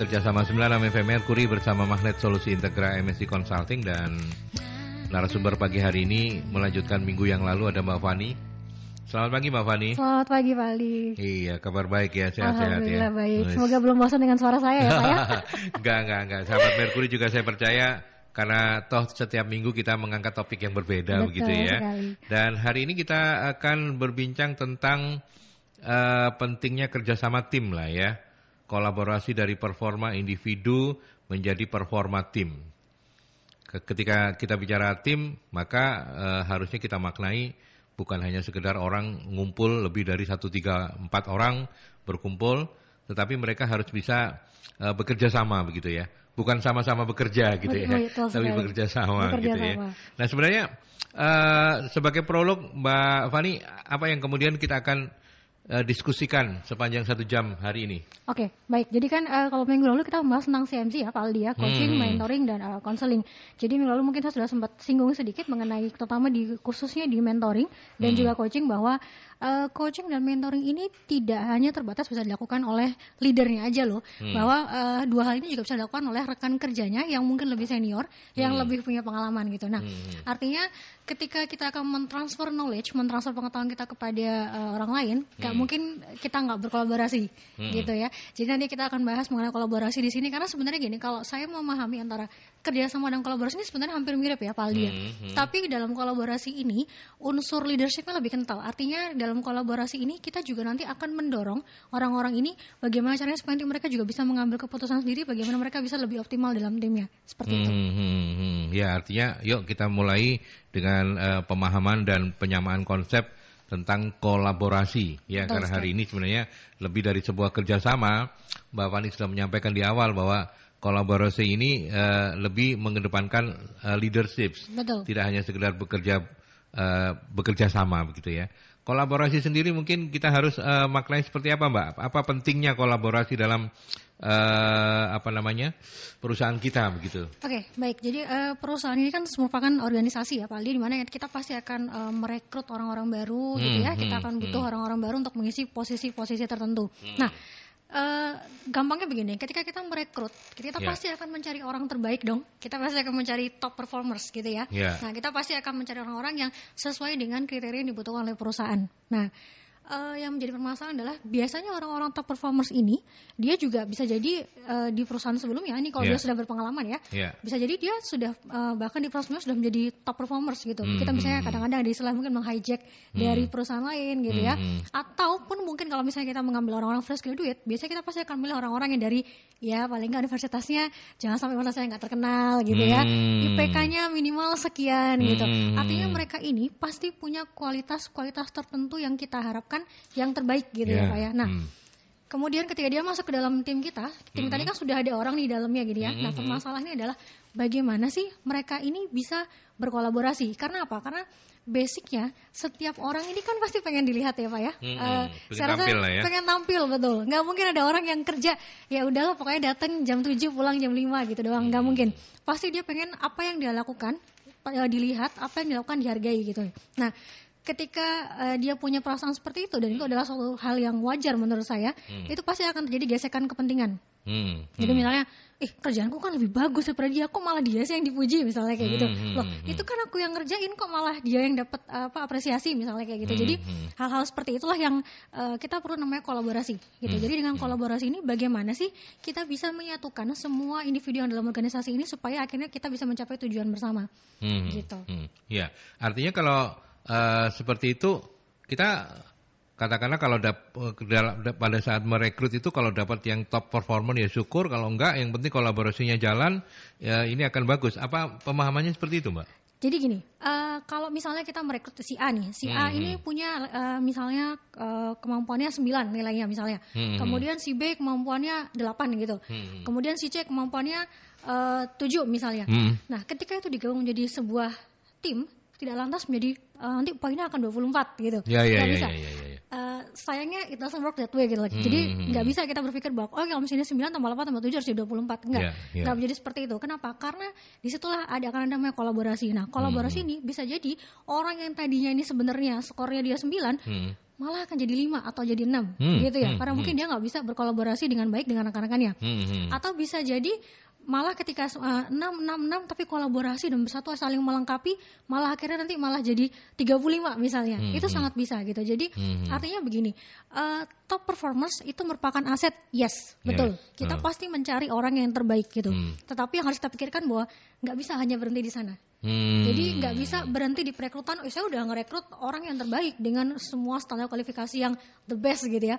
kerjasama 96 FM Mercury bersama Magnet Solusi Integra MSC Consulting, dan narasumber pagi hari ini melanjutkan minggu yang lalu ada Mbak Fani. Selamat pagi Mbak Fani. Selamat pagi Pak Ali. Iya, kabar baik ya, sehat-sehat ya. Alhamdulillah baik. Semoga belum bosan dengan suara saya ya Pak ya. Enggak. Sahabat Mercury juga saya percaya, karena toh setiap minggu kita mengangkat topik yang berbeda. Betul, begitu ya. Sekali. Dan hari ini kita akan berbincang tentang pentingnya kerjasama tim lah ya. Kolaborasi dari performa individu menjadi performa tim. Ketika kita bicara tim, maka harusnya kita maknai bukan hanya sekedar orang ngumpul lebih dari 1, 3, 4 orang berkumpul, tetapi mereka harus bisa bekerja sama begitu ya. Bukan sama-sama bekerja gitu ya, tapi bekerja sama gitu ya. Nah sebenarnya sebagai prolog Mbak Fani, apa yang kemudian kita akan diskusikan sepanjang 1 jam hari ini? Oke, baik. Jadi kan kalau minggu lalu kita membahas tentang CMC ya Pak Aldi ya, coaching, mentoring, dan counseling. Jadi minggu lalu mungkin saya sudah sempat singgung sedikit mengenai terutama khususnya di mentoring dan juga coaching, bahwa coaching dan mentoring ini tidak hanya terbatas bisa dilakukan oleh leadernya aja loh, bahwa dua hal ini juga bisa dilakukan oleh rekan kerjanya yang mungkin lebih senior, yang lebih punya pengalaman gitu. Nah, artinya ketika kita akan mentransfer knowledge, mentransfer pengetahuan kita kepada orang lain, mungkin kita nggak berkolaborasi gitu ya. Jadi nanti kita akan bahas mengenai kolaborasi di sini, karena sebenarnya gini, kalau saya memahami antara kerjasama dan kolaborasi ini sebenarnya hampir mirip ya Pak Aldi ya. Tapi dalam kolaborasi ini unsur leadershipnya lebih kental. Artinya dalam kolaborasi ini kita juga nanti akan mendorong orang-orang ini bagaimana caranya supaya mereka juga bisa mengambil keputusan sendiri, bagaimana mereka bisa lebih optimal dalam timnya. Seperti itu. Ya, artinya yuk kita mulai dengan pemahaman dan penyamaan konsep tentang kolaborasi ya. Betul, karena hari ini sebenarnya lebih dari sebuah kerjasama. Mbak Fani sudah menyampaikan di awal bahwa kolaborasi ini lebih mengedepankan leadership. Betul. Tidak hanya sekedar bekerja sama begitu ya. Kolaborasi sendiri mungkin kita harus maknai seperti apa Mbak? Apa pentingnya kolaborasi dalam perusahaan kita begitu? Oke, baik. Jadi perusahaan ini kan merupakan organisasi ya Pak Aldi, di mana kita pasti akan merekrut orang-orang baru gitu ya. Kita akan butuh orang-orang baru untuk mengisi posisi-posisi tertentu. Nah, gampangnya begini, ketika kita merekrut, kita pasti akan mencari orang terbaik dong. Kita pasti akan mencari top performers gitu ya. Nah, kita pasti akan mencari orang-orang yang sesuai dengan kriteria yang dibutuhkan oleh perusahaan. Nah, yang menjadi permasalahan adalah biasanya orang-orang top performers ini dia juga bisa jadi di perusahaan sebelumnya ini kalau dia sudah berpengalaman ya, bisa jadi dia sudah bahkan di perusahaan sudah menjadi top performers gitu. Kita misalnya kadang-kadang ada istilah mungkin menghijack dari perusahaan lain gitu ya, ataupun mungkin kalau misalnya kita mengambil orang-orang fresh graduate, biasanya kita pasti akan memilih orang-orang yang dari ya paling nggak universitasnya jangan sampai universitasnya nggak terkenal gitu ya, IPK-nya minimal sekian gitu. Artinya mereka ini pasti punya kualitas-kualitas tertentu yang kita harapkan yang terbaik gitu ya Pak ya. Nah, kemudian ketika dia masuk ke dalam tim kita, tim tadi kan sudah ada orang di dalamnya gitu ya. Nah, permasalahannya adalah bagaimana sih mereka ini bisa berkolaborasi. Karena apa? Karena basicnya setiap orang ini kan pasti pengen dilihat ya Pak ya. Saya rasa pengen tampil, betul. Nggak mungkin ada orang yang kerja ya udahlah pokoknya datang jam 7 pulang jam 5 gitu doang. Nggak mungkin. Pasti dia pengen apa yang dia lakukan dilihat, apa yang dilakukan dihargai gitu. Nah, ketika dia punya perasaan seperti itu, dan itu adalah suatu hal yang wajar menurut saya, itu pasti akan terjadi gesekan kepentingan. Jadi misalnya, kerjaanku kan lebih bagus daripada dia, kok malah dia sih yang dipuji misalnya kayak gitu. Loh, itu kan aku yang ngerjain kok malah dia yang dapat apresiasi misalnya kayak gitu. Jadi hal-hal seperti itulah yang kita perlu namanya kolaborasi gitu. Jadi dengan kolaborasi ini bagaimana sih kita bisa menyatukan semua individu yang dalam organisasi ini supaya akhirnya kita bisa mencapai tujuan bersama. Gitu. Ya, artinya kalau seperti itu kita katakanlah kalau pada saat merekrut itu kalau dapat yang top performer ya syukur, kalau enggak yang penting kolaborasinya jalan ya ini akan bagus. Apa pemahamannya seperti itu Mbak? Jadi gini, kalau misalnya kita merekrut si A nih, si A ini punya misalnya kemampuannya 9 nilainya misalnya, kemudian si B kemampuannya 8 gitu, kemudian si C kemampuannya 7 misalnya. Nah, ketika itu digabung menjadi sebuah tim, tidak lantas menjadi nanti poinnya akan 24 gitu. Nggak bisa. Sayangnya it doesn't work that way gitu. Jadi nggak bisa kita berpikir bahwa kalau misalnya 9 tambah 8 tambah 7 harus jadi 24. Nggak menjadi seperti itu. Kenapa? Karena disitulah akan ada namanya kolaborasi. Nah, kolaborasi ini bisa jadi orang yang tadinya ini sebenarnya skornya dia 9 malah akan jadi 5 atau jadi 6 gitu ya. Karena mungkin dia nggak bisa berkolaborasi dengan baik dengan rekan-rekannya. Atau bisa jadi malah ketika 6 tapi kolaborasi dan bersatu saling melengkapi, malah akhirnya nanti malah jadi 35 misalnya. Itu sangat bisa gitu. Jadi artinya begini, top performers itu merupakan aset, yes, betul. Kita pasti mencari orang yang terbaik gitu. Tetapi yang harus kita pikirkan bahwa nggak bisa hanya berhenti di sana. Jadi nggak bisa berhenti di perekrutan, saya udah ngerekrut orang yang terbaik dengan semua standar kualifikasi yang the best gitu ya.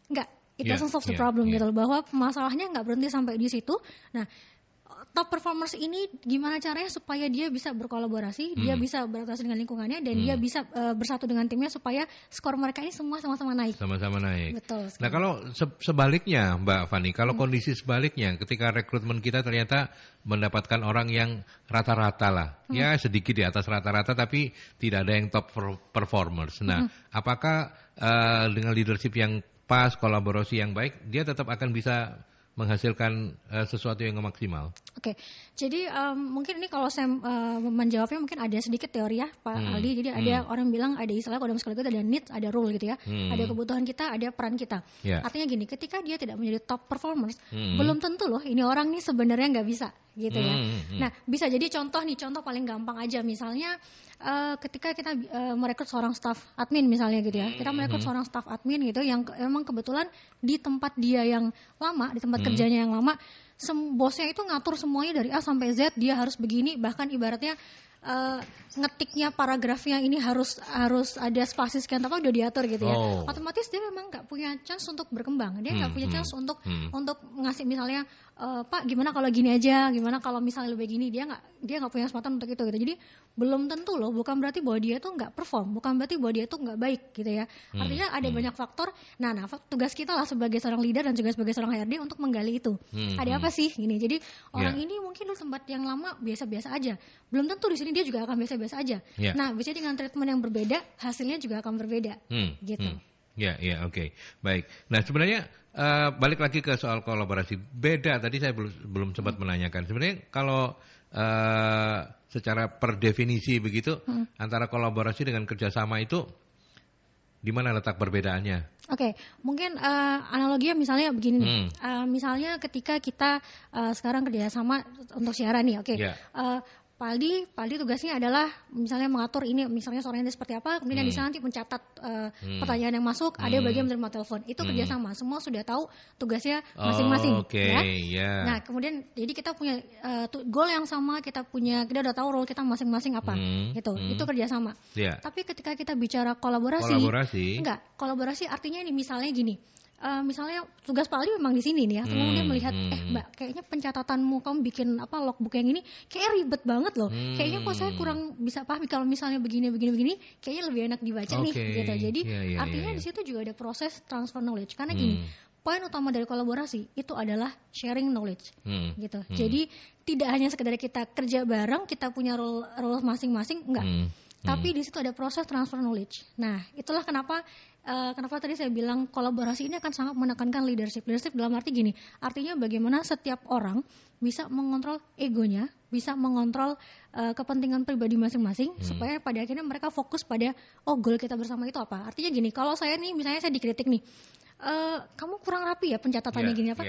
Nggak, it doesn't solve the problem gitu loh, bahwa masalahnya nggak berhenti sampai di situ. Nah, top performers ini gimana caranya supaya dia bisa berkolaborasi, dia bisa beradaptasi dengan lingkungannya, dan dia bisa bersatu dengan timnya supaya skor mereka ini semua sama-sama naik. Sama-sama naik. Betul. Nah, kalau sebaliknya Mbak Fani, kalau kondisi sebaliknya ketika rekrutmen kita ternyata mendapatkan orang yang rata-rata lah, ya sedikit di atas rata-rata tapi tidak ada yang top performers. Nah, apakah dengan leadership yang pas, kolaborasi yang baik, dia tetap akan bisa menghasilkan sesuatu yang maksimal? Oke, jadi mungkin ini kalau saya menjawabnya mungkin ada sedikit teori ya Pak Aldi. Jadi ada orang bilang ada istilah kalau dalam psikologi ada needs, ada rule gitu ya. Ada kebutuhan kita, ada peran kita. Artinya gini, ketika dia tidak menjadi top performers, belum tentu loh ini orang nih sebenarnya nggak bisa gitu ya. Nah, bisa jadi contoh paling gampang aja, misalnya ketika kita merekrut seorang staff admin misalnya gitu ya, kita merekrut seorang staff admin gitu yang memang kebetulan di tempat dia yang lama, di tempat kerjanya yang lama, bosnya itu ngatur semuanya dari A sampai Z, dia harus begini, bahkan ibaratnya ngetiknya paragrafnya ini harus ada spasi sekian apa udah diatur gitu ya. Otomatis dia memang nggak punya chance untuk berkembang, dia nggak punya chance untuk ngasih misalnya Pak gimana kalau gini aja, gimana kalau misalnya lebih gini, dia nggak punya kesempatan untuk itu gitu. Jadi belum tentu loh, bukan berarti bahwa dia tuh nggak perform, bukan berarti bahwa dia tuh nggak baik gitu ya. Artinya ada banyak faktor. Nah tugas kita lah sebagai seorang leader dan juga sebagai seorang HRD untuk menggali itu. Ada apa sih gini? Jadi orang ini mungkin di tempat yang lama biasa-biasa aja, belum tentu di sini dia juga akan biasa-biasa aja. Nah, bisa dengan treatment yang berbeda, hasilnya juga akan berbeda. Gitu. Oke. Baik. Nah, sebenarnya balik lagi ke soal kolaborasi. Beda tadi saya belum sempat menanyakan. Sebenarnya kalau secara per definisi begitu antara kolaborasi dengan kerjasama itu di mana letak perbedaannya? Oke, mungkin analoginya misalnya begini nih. Misalnya ketika kita sekarang kerjasama untuk siaran nih, oke. Pak Aldi tugasnya adalah misalnya mengatur ini, misalnya suaranya seperti apa, kemudian di sana nanti mencatat pertanyaan yang masuk, ada bagian menerima telepon. Itu kerjasama, semua sudah tahu tugasnya masing-masing. Nah, kemudian jadi kita punya goal yang sama, kita udah tahu role kita masing-masing apa, gitu. Itu kerjasama. Tapi ketika kita bicara kolaborasi, kolaborasi artinya ini misalnya gini. Misalnya tugas Pak Aldi memang di sini nih ya, kemudian melihat Mbak kayaknya pencatatanmu kamu bikin logbook yang ini kayak ribet banget loh, kayaknya kok saya kurang bisa pahami kalau misalnya begini kayaknya lebih enak dibaca nih gitu. Jadi artinya di situ juga ada proses transfer knowledge, karena gini, poin utama dari kolaborasi itu adalah sharing knowledge gitu. Jadi tidak hanya sekedar kita kerja bareng, kita punya role masing-masing, enggak. Tapi di situ ada proses transfer knowledge. Nah, itulah kenapa tadi saya bilang kolaborasi ini akan sangat menekankan leadership. Leadership dalam arti gini, artinya bagaimana setiap orang bisa mengontrol egonya, bisa mengontrol kepentingan pribadi masing-masing, supaya pada akhirnya mereka fokus pada goal kita bersama itu apa. Artinya gini, kalau saya nih, misalnya saya dikritik nih, kamu kurang rapi ya pencatatannya gini apa?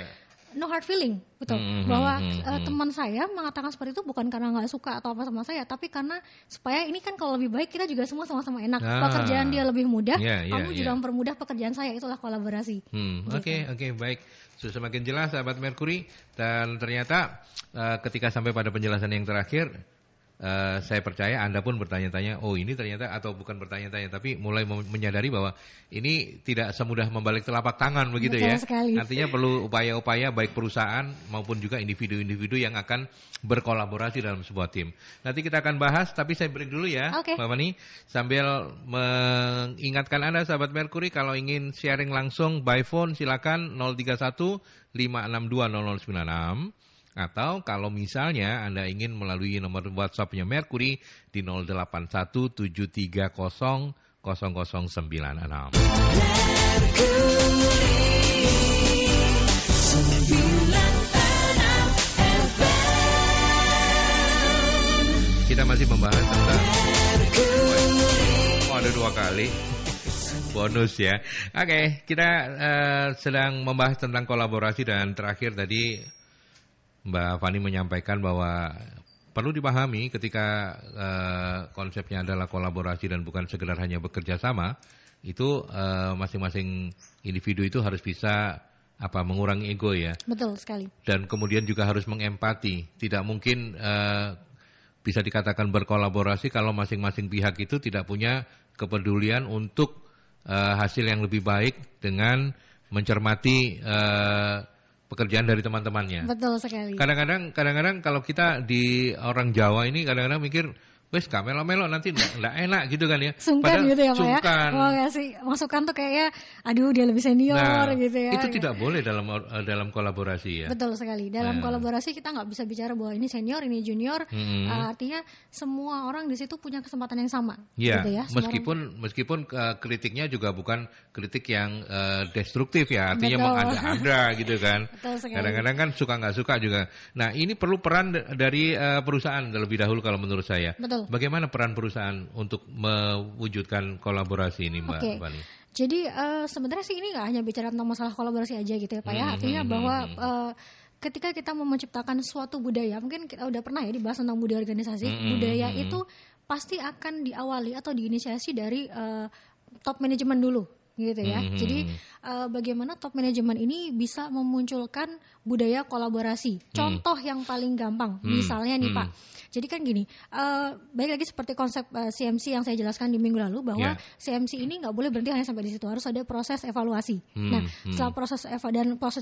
No hard feeling, betul. Bahwa teman saya mengatakan seperti itu bukan karena nggak suka atau apa sama saya, tapi karena supaya ini kan kalau lebih baik kita juga semua sama-sama enak. Pekerjaan dia lebih mudah, kamu juga mempermudah pekerjaan saya, itulah kolaborasi. Oke, baik. Sudah semakin jelas sahabat Merkuri, dan ternyata ketika sampai pada penjelasan yang terakhir, saya percaya Anda pun bertanya-tanya, ini ternyata, atau bukan bertanya-tanya, tapi mulai menyadari bahwa ini tidak semudah membalik telapak tangan begitu. Betul ya. Sekali. Artinya perlu upaya-upaya baik perusahaan maupun juga individu-individu yang akan berkolaborasi dalam sebuah tim. Nanti kita akan bahas, tapi saya break dulu ya, Mbak Fani, sambil mengingatkan Anda sahabat Merkuri, kalau ingin sharing langsung by phone silakan 031 562 0096. Atau kalau misalnya Anda ingin melalui nomor WhatsApp-nya Merkuri di 0817300096. Kita masih membahas tentang ada 2 kali. Bonus ya. Oke, kita sedang membahas tentang kolaborasi dan terakhir tadi Mbak Fani menyampaikan bahwa perlu dipahami ketika konsepnya adalah kolaborasi dan bukan sekedar hanya bekerja sama, itu masing-masing individu itu harus bisa mengurangi ego ya. Betul sekali. Dan kemudian juga harus mengempati. Tidak mungkin bisa dikatakan berkolaborasi kalau masing-masing pihak itu tidak punya kepedulian untuk hasil yang lebih baik dengan mencermati pekerjaan dari teman-temannya. Betul sekali. Kadang-kadang kalau kita di orang Jawa ini kadang-kadang mikir, wes gak melo-melo nanti enggak enak gitu kan ya. Sungkan gitu ya Pak ya. Mau ngasih masukan tuh kayaknya aduh dia lebih senior gitu ya. Itu tidak boleh dalam kolaborasi ya. Betul sekali. Dalam kolaborasi kita nggak bisa bicara bahwa ini senior, ini junior. Artinya semua orang di situ punya kesempatan yang sama. Ya, gitu ya. Meskipun kritiknya juga bukan kritik yang destruktif ya. Artinya mengada-ada gitu kan. Kadang-kadang kan suka nggak suka juga. Nah ini perlu peran dari perusahaan terlebih dahulu kalau menurut saya. Betul. Bagaimana peran perusahaan untuk mewujudkan kolaborasi ini Mbak Fani? Jadi sebenarnya sih ini nggak hanya bicara tentang masalah kolaborasi aja gitu ya Pak ya. Artinya bahwa ketika kita mau menciptakan suatu budaya, mungkin kita udah pernah ya dibahas tentang budaya organisasi. Budaya itu pasti akan diawali atau diinisiasi dari top manajemen dulu gitu ya. Jadi bagaimana top manajemen ini bisa memunculkan budaya kolaborasi. Contoh yang paling gampang, misalnya nih Pak. Jadi kan gini, baik lagi seperti konsep CMC yang saya jelaskan di minggu lalu bahwa CMC ini nggak boleh berhenti hanya sampai di situ, harus ada proses evaluasi. Nah, setelah proses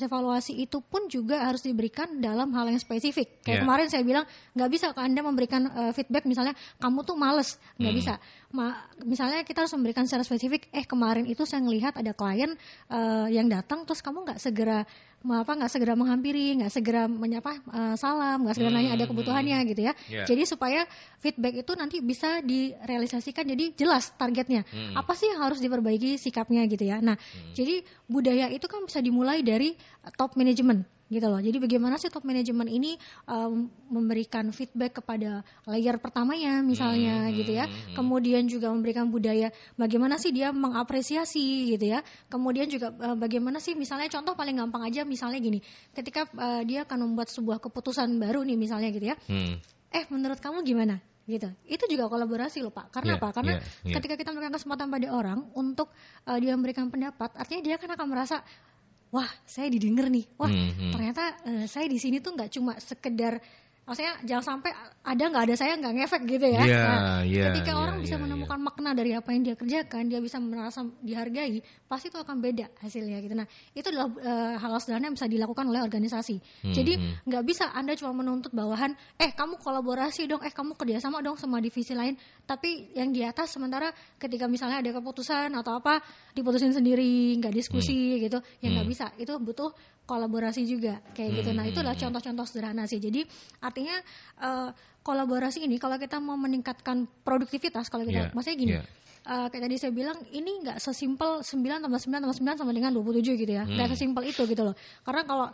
evaluasi itu pun juga harus diberikan dalam hal yang spesifik. Kayak kemarin saya bilang nggak bisa Anda memberikan feedback misalnya kamu tuh males, nggak bisa. Misalnya kita harus memberikan secara spesifik. Kemarin itu saya ngelihat ada klien yang datang terus kamu nggak segera menghampiri, nggak segera menyapa salam, nggak segera nanya ada kebutuhannya gitu ya. Jadi supaya feedback itu nanti bisa direalisasikan, jadi jelas targetnya. Apa sih yang harus diperbaiki sikapnya gitu ya. Nah, jadi budaya itu kan bisa dimulai dari top management gitu loh. Jadi bagaimana sih top manajemen ini memberikan feedback kepada layer pertamanya misalnya gitu ya. Kemudian juga memberikan budaya bagaimana sih dia mengapresiasi gitu ya. Kemudian juga bagaimana sih misalnya contoh paling gampang aja misalnya gini. Ketika dia akan membuat sebuah keputusan baru nih misalnya gitu ya. Menurut kamu gimana? Gitu. Itu juga kolaborasi loh Pak. Karena apa? Karena ketika kita memberikan kesempatan pada orang untuk dia memberikan pendapat, artinya dia akan merasa wah, saya didengar nih. Wah, ternyata saya di sini tuh nggak cuma sekedar, maksudnya jangan sampai ada nggak ada saya nggak ngefek gitu ya. Ketika orang bisa menemukan makna dari apa yang dia kerjakan, dia bisa merasa dihargai, pasti itu akan beda hasilnya gitu. Nah, itu adalah hal sederhana yang bisa dilakukan oleh organisasi. Jadi nggak bisa Anda cuma menuntut bawahan, kamu kolaborasi dong, kamu kerjasama dong sama divisi lain. Tapi yang di atas sementara ketika misalnya ada keputusan atau apa diputusin sendiri, nggak diskusi gitu, ya nggak bisa. Itu butuh kolaborasi juga kayak gitu. Nah, itu adalah contoh-contoh sederhana sih. Jadi artinya kolaborasi ini kalau kita mau meningkatkan produktivitas, kalau kita maksudnya gini, kayak tadi saya bilang ini nggak sesimpel 9+9+9 sama dengan 27 gitu ya, nggak sesimpel itu gitu loh. Karena kalau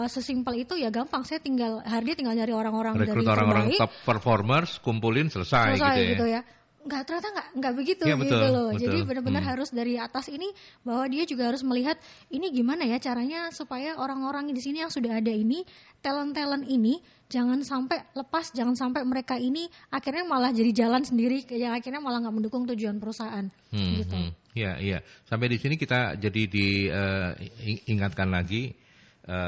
sesimpel itu ya gampang, saya tinggal nyari orang-orang dari terbaik, orang-orang top performers, kumpulin selesai gitu ya. Ternyata nggak begitu gitu loh. Betul. Jadi benar-benar harus dari atas ini bahwa dia juga harus melihat ini gimana ya caranya supaya orang-orang di sini yang sudah ada ini, talent ini jangan sampai lepas, jangan sampai mereka ini akhirnya malah jadi jalan sendiri, yang akhirnya malah nggak mendukung tujuan perusahaan. Gitu. Iya. Sampai di sini kita jadi diingatkan lagi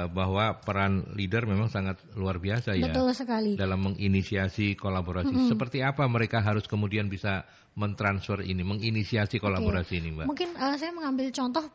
bahwa peran leader memang sangat luar biasa ya. Betul sekali. Dalam menginisiasi kolaborasi. Seperti apa mereka harus kemudian bisa mentransfer ini, menginisiasi kolaborasi ini, Mbak? Mungkin saya mengambil contoh,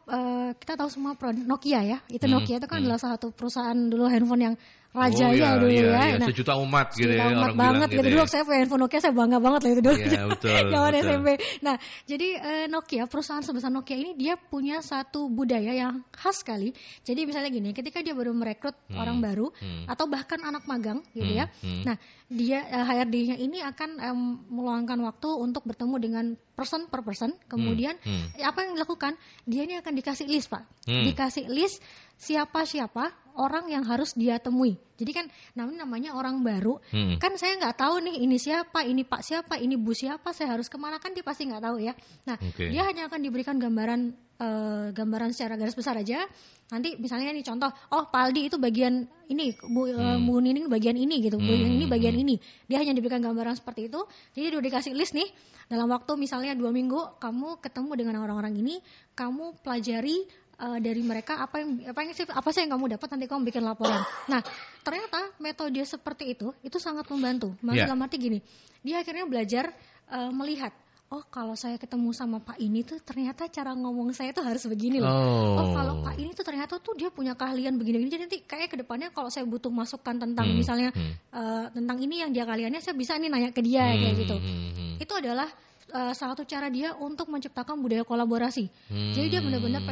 kita tahu semua Nokia ya. Itu Nokia itu kan adalah salah satu perusahaan dulu handphone yang rajanya dulu ya. Nah, sejuta umat gitu ya, orang banget gitu. Dulu saya punya handphone Nokia, saya bangga banget lah itu dulu. Iya, betul. Zaman SMP. Nah, jadi Nokia, perusahaan sebesar Nokia ini dia punya satu budaya yang khas sekali. Jadi misalnya gini, ketika dia baru merekrut orang baru atau bahkan anak magang gitu ya. Nah, dia HRD-nya ini akan meluangkan waktu untuk bertemu dengan person per person. Kemudian apa yang dilakukan? Dia ini akan dikasih list, Pak. Dikasih list siapa orang yang harus dia temui. Jadi kan namanya orang baru, kan saya nggak tahu nih ini siapa, ini Pak siapa, ini Bu siapa, saya harus kemana, kan dia pasti nggak tahu ya. Nah, dia hanya akan diberikan gambaran secara garis besar aja. Nanti misalnya nih contoh, oh Pak Aldi itu bagian ini, Bu Nining bagian ini gitu, Bu ini bagian ini. Dia hanya diberikan gambaran seperti itu. Jadi udah dikasih list nih, dalam waktu misalnya 2 minggu kamu ketemu dengan orang-orang ini, kamu pelajari dari mereka apa sih yang kamu dapat, nanti kamu bikin laporan. Nah, ternyata metode seperti itu sangat membantu. Dalam arti gini, dia akhirnya belajar melihat, oh kalau saya ketemu sama Pak ini tuh ternyata cara ngomong saya tuh harus begini loh. Oh kalau Pak ini tuh ternyata tuh dia punya keahlian begini-begini. Jadi nanti kayak kedepannya kalau saya butuh masukan tentang misalnya tentang ini yang dia keahliannya, saya bisa nih nanya ke dia kayak gitu. Itu adalah salah satu cara dia untuk menciptakan budaya kolaborasi. Jadi dia benar-benar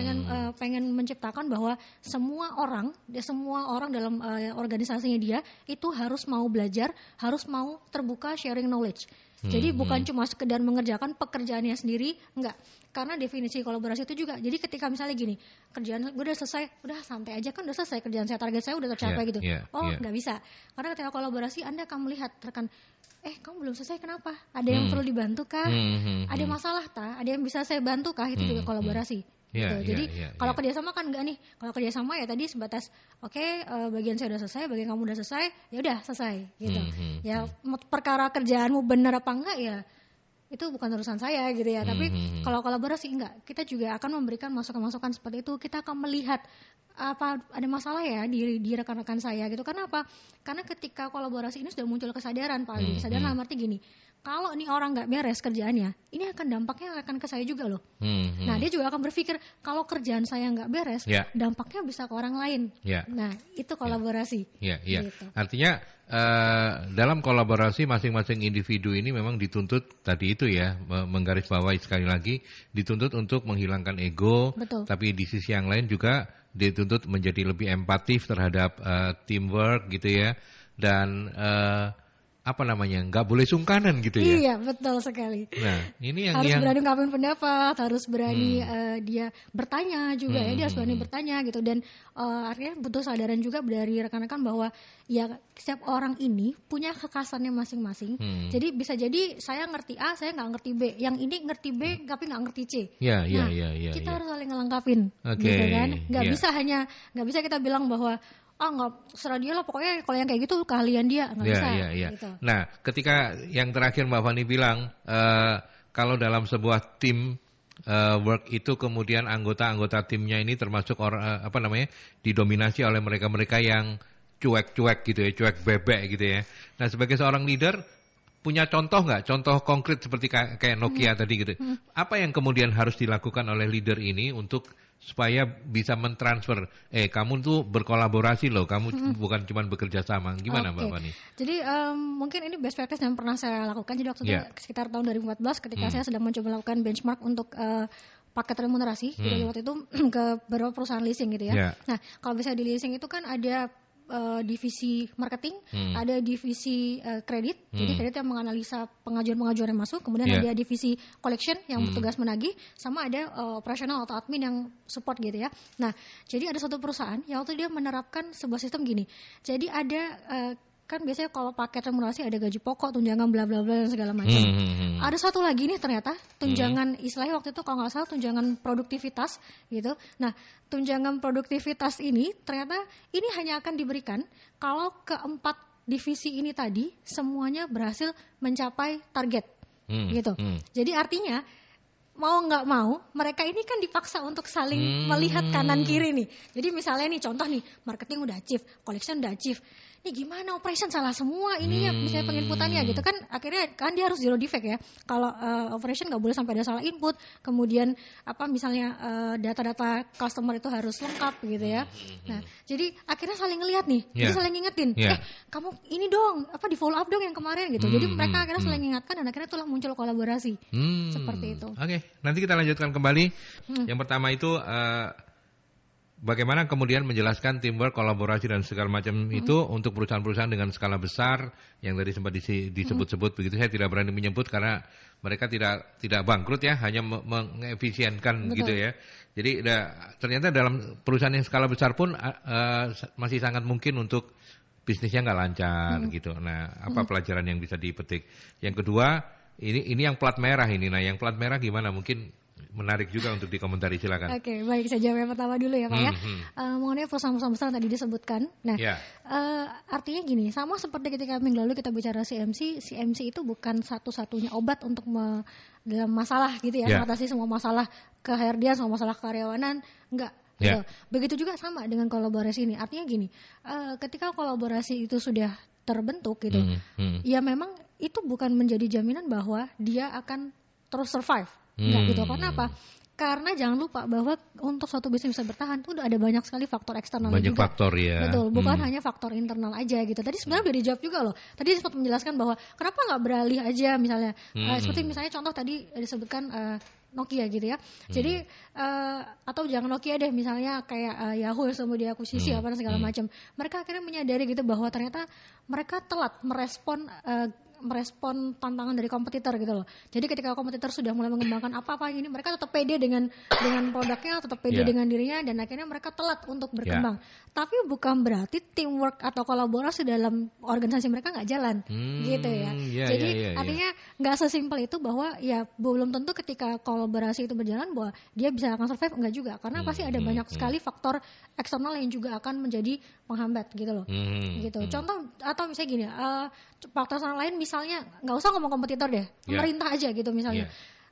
pengen menciptakan bahwa semua orang dalam organisasinya dia itu harus mau belajar, harus mau terbuka sharing knowledge. Jadi bukan cuma sekedar mengerjakan pekerjaannya sendiri, enggak. Karena definisi kolaborasi itu juga, jadi ketika misalnya gini, kerjaan gue udah selesai, udah santai aja kan udah selesai kerjaan saya, target saya udah tercapai gitu. Nggak bisa. Karena ketika kolaborasi Anda akan melihat rekan, kamu belum selesai kenapa? Ada yang perlu dibantu kah? Ada masalah kah? Ada yang bisa saya bantu kah? Itu juga kolaborasi. Jadi kalau kerjasama kan enggak nih. Kalau kerjasama ya tadi sebatas bagian saya udah selesai, bagian kamu udah selesai, ya udah selesai gitu. Ya perkara kerjaanmu benar apa enggak ya itu bukan urusan saya gitu ya. Tapi kalau kolaborasi enggak, kita juga akan memberikan masukan-masukan seperti itu. Kita akan melihat apa ada masalah ya di rekan-rekan saya gitu. Karena apa? Karena ketika kolaborasi ini sudah muncul kesadaran Pak Aldi. Kesadaran dalam arti gini, kalau nih orang nggak beres kerjaannya, ini akan dampaknya akan ke saya juga loh. Nah dia juga akan berpikir kalau kerjaan saya nggak beres, dampaknya bisa ke orang lain. Nah itu kolaborasi. Gitu. Artinya dalam kolaborasi masing-masing individu ini memang dituntut tadi itu ya, menggarisbawahi sekali lagi, dituntut untuk menghilangkan ego. Betul. Tapi di sisi yang lain juga dituntut menjadi lebih empatif terhadap teamwork gitu ya, dan nggak boleh sungkanan gitu ya. Iya betul sekali. Nah ini harus berani ungkapin pendapat, harus berani dia bertanya juga ya, dia harus berani bertanya gitu. Dan artinya butuh sadaran juga dari rekan-rekan bahwa ya setiap orang ini punya kekhasannya masing-masing. Jadi bisa jadi saya ngerti A, saya nggak ngerti B, yang ini ngerti B tapi nggak ngerti C. Kita harus saling ngelengkapin, gitu kan? Nggak bisa kita bilang bahwa nggak serah dia lah, pokoknya kalau yang kayak gitu keahlian dia, nggak bisa. Gitu. Nah, ketika yang terakhir Mbak Fani bilang kalau dalam sebuah tim work itu kemudian anggota-anggota timnya ini termasuk didominasi oleh mereka-mereka yang cuek-cuek gitu ya, cuek bebek gitu ya. Nah, sebagai seorang leader punya contoh nggak? Contoh konkret seperti kayak Nokia tadi gitu. Apa yang kemudian harus dilakukan oleh leader ini untuk supaya bisa mentransfer, kamu tuh berkolaborasi loh, kamu bukan cuma bekerja sama. Gimana Mbak Fani? Jadi mungkin ini best practice yang pernah saya lakukan. Jadi waktu itu sekitar tahun 2014 ketika saya sedang mencoba melakukan benchmark untuk paket remunerasi. Jadi waktu itu ke beberapa perusahaan leasing gitu ya. Nah kalau bisa di leasing itu kan ada divisi marketing, ada divisi kredit, jadi kredit yang menganalisa pengajuan-pengajuan yang masuk, kemudian ada divisi collection yang bertugas menagih, sama ada operasional atau admin yang support gitu ya. Nah, jadi ada satu perusahaan yang waktu dia menerapkan sebuah sistem gini, jadi ada kan biasanya kalau paket remunerasi ada gaji pokok, tunjangan bla bla bla dan segala macam. Ada satu lagi nih ternyata tunjangan istilahnya waktu itu kalau nggak salah tunjangan produktivitas gitu. Nah tunjangan produktivitas ini ternyata ini hanya akan diberikan kalau keempat divisi ini tadi semuanya berhasil mencapai target gitu. Jadi artinya mau nggak mau mereka ini kan dipaksa untuk saling melihat kanan kiri nih. Jadi misalnya nih contoh nih, marketing udah achieve, collection udah achieve. Ini gimana operation salah semua ininya, misalnya penginputannya gitu kan, akhirnya kan dia harus zero defect ya. Kalau operation nggak boleh sampai ada salah input, kemudian misalnya data-data customer itu harus lengkap gitu ya. Nah jadi akhirnya saling ngelihat nih, jadi saling ngingetin, kamu ini dong, di follow up dong yang kemarin gitu. Jadi mereka akhirnya saling mengingatkan dan akhirnya itulah muncul kolaborasi seperti itu. Oke, nanti kita lanjutkan kembali. Yang pertama itu bagaimana kemudian menjelaskan teamwork, kolaborasi dan segala macam itu untuk perusahaan-perusahaan dengan skala besar yang tadi sempat disebut-sebut begitu. Saya tidak berani menyebut karena mereka tidak bangkrut ya, hanya mengefisienkan gitu ya. Jadi ternyata dalam perusahaan yang skala besar pun masih sangat mungkin untuk bisnisnya nggak lancar gitu. Nah, apa pelajaran yang bisa dipetik? Yang kedua, ini yang plat merah ini. Nah, yang plat merah gimana? Mungkin menarik juga untuk dikomentari, silakan. Oke, baik, saya jawab yang pertama dulu ya Pak ya. Mengenai perusahaan-perusahaan besar tadi disebutkan. Nah, artinya gini, sama seperti ketika minggu lalu kita bicara CMC itu bukan satu-satunya obat untuk dalam masalah gitu ya, mengatasi semua masalah ke-HRD, semua masalah karyawanan, enggak. Gitu. Begitu juga sama dengan kolaborasi ini. Artinya gini, ketika kolaborasi itu sudah terbentuk gitu, ya memang itu bukan menjadi jaminan bahwa dia akan terus survive. Enggak gitu. Karena apa? Karena jangan lupa bahwa untuk suatu bisnis bisa bertahan itu udah ada banyak sekali faktor eksternal juga. Banyak faktor ya. Betul, bukan hanya faktor internal aja gitu. Tadi sebenarnya udah dijawab juga loh. Tadi sempat menjelaskan bahwa kenapa nggak beralih aja misalnya. Seperti misalnya contoh tadi disebutkan Nokia gitu ya. Jadi atau jangan Nokia deh, misalnya kayak Yahoo yang semua diakuisisi apa dan segala macam. Mereka akhirnya menyadari gitu bahwa ternyata mereka telat merespon tantangan dari kompetitor gitu loh. Jadi ketika kompetitor sudah mulai mengembangkan apa-apa ini, mereka tetap pede dengan produknya, tetap pede dengan dirinya, dan akhirnya mereka telat untuk berkembang. Tapi bukan berarti teamwork atau kolaborasi dalam organisasi mereka nggak jalan, gitu ya. Jadi artinya nggak sesimpel itu bahwa ya belum tentu ketika kolaborasi itu berjalan bahwa dia bisa akan survive, enggak juga. Karena pasti ada banyak sekali faktor eksternal yang juga akan menjadi penghambat gitu loh. Gitu. Contoh atau misalnya gini, faktor lain misalnya nggak usah ngomong kompetitor deh, pemerintah aja gitu misalnya.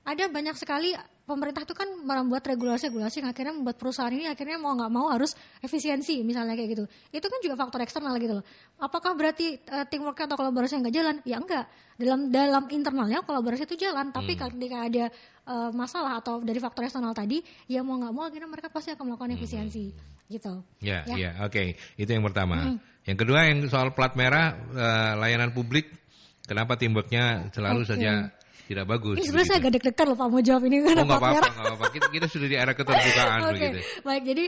Ada banyak sekali pemerintah itu kan membuat regulasi-regulasi yang akhirnya membuat perusahaan ini akhirnya mau nggak mau harus efisiensi misalnya kayak gitu. Itu kan juga faktor eksternal gitu loh. Apakah berarti teamwork atau kolaborasi nggak jalan? Ya enggak. Dalam internalnya kolaborasi itu jalan, tapi ketika ada masalah atau dari faktor eksternal tadi, ya mau nggak mau akhirnya mereka pasti akan melakukan efisiensi gitu. Oke. Itu yang pertama. Yang kedua yang soal plat merah layanan publik, kenapa teamworknya selalu saja tidak bagus? Ini sebenarnya saya agak deg-degan loh Pak mau jawab ini karena nggak apa-apa. Kita sudah di era keterbukaan begitu. Baik, jadi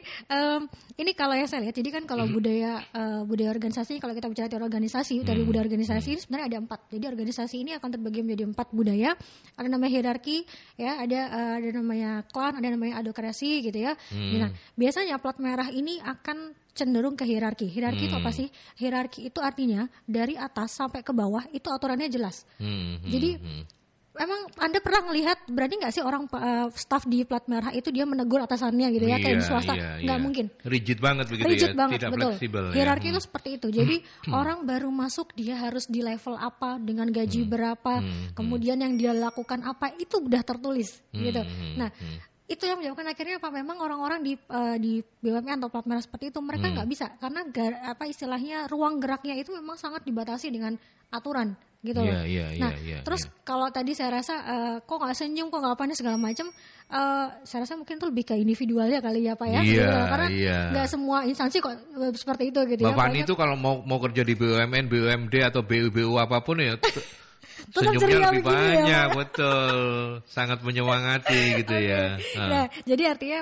ini kalau yang saya lihat, jadi kan kalau budaya organisasi, kalau kita bicara teori organisasi, dari budaya organisasi ini sebenarnya ada 4. Jadi organisasi ini akan terbagi menjadi 4 budaya. Ada namanya hierarki, ya, ada namanya klan, ada namanya adokrasi gitu ya. Nah, biasanya plat merah ini akan cenderung ke hierarki. Hierarki itu apa sih? Hierarki itu artinya dari atas sampai ke bawah itu aturannya jelas. Jadi emang Anda pernah ngelihat, berani nggak sih orang staff di plat merah itu dia menegur atasannya gitu ya, kayak di swasta? Nggak mungkin. Rigid banget begitu. Rigid banget, tidak betul. Fleksibel. Hierarki itu seperti itu. Jadi orang baru masuk dia harus di level apa, dengan gaji berapa, kemudian yang dia lakukan apa itu udah tertulis gitu. Nah, itu yang menyebabkan akhirnya apa, memang orang-orang di BUMN atau plat merah seperti itu mereka nggak bisa, karena istilahnya ruang geraknya itu memang sangat dibatasi dengan aturan gitu loh. Terus kalau tadi saya rasa kok nggak senyum, kok nggak apa nih segala macam, saya rasa mungkin itu lebih ke individualnya kali ya Pak ya, karena nggak semua instansi kok seperti itu gitu. Bapak Ani itu kalau mau kerja di BUMN, BUMD atau BU apapun ya senyumnya lebih banyak, betul, sangat menyemangati gitu ya. Nah, jadi artinya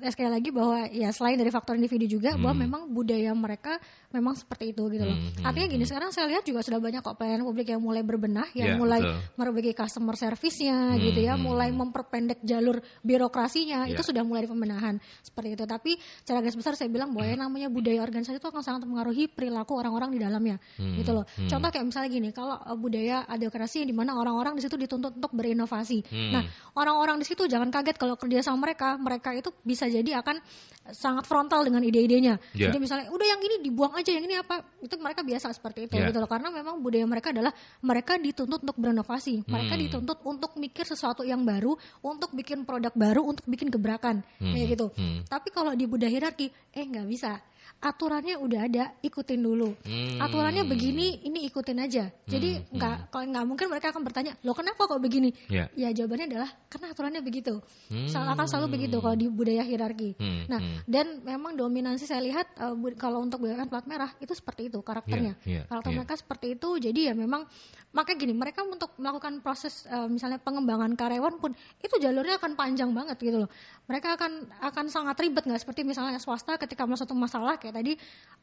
sekali lagi bahwa ya selain dari faktor individu juga bahwa memang budaya mereka memang seperti itu gitu loh. Artinya gini, sekarang saya lihat juga sudah banyak kok pelayanan publik yang mulai berbenah, yang mulai memperbaiki customer service-nya gitu ya, mulai memperpendek jalur birokrasinya, itu sudah mulai di pembenahan seperti itu. Tapi secara garis besar saya bilang bahwa yang namanya budaya organisasi itu akan sangat mempengaruhi perilaku orang-orang di dalamnya gitu loh. Contoh kayak misalnya gini, kalau budaya adokrasi di mana orang-orang di situ dituntut untuk berinovasi. Nah, orang-orang di situ jangan kaget kalau kerja sama mereka itu bisa jadi akan sangat frontal dengan ide-idenya. Jadi misalnya udah yang ini dibuang aja, yang ini apa, itu mereka biasa seperti itu gitu loh, karena memang budaya mereka adalah mereka dituntut untuk berinovasi, mereka dituntut untuk mikir sesuatu yang baru, untuk bikin produk baru, untuk bikin gebrakan kayak gitu. Tapi kalau di budaya hierarki nggak bisa. aturannya udah ada, ikutin dulu. Aturannya begini, ini ikutin aja. Jadi nggak mungkin mereka akan bertanya, loh kenapa kok begini? Ya jawabannya adalah karena aturannya begitu. Akan selalu begitu kalau di budaya hierarki. Nah, dan memang dominansi saya lihat kalau untuk BUMN plat merah itu seperti itu karakternya. Karakter mereka seperti itu. Jadi ya memang makanya gini, mereka untuk melakukan proses misalnya pengembangan karyawan pun itu jalurnya akan panjang banget gitu loh. Mereka akan sangat ribet, nggak seperti misalnya swasta ketika melihat suatu masalah kayak tadi,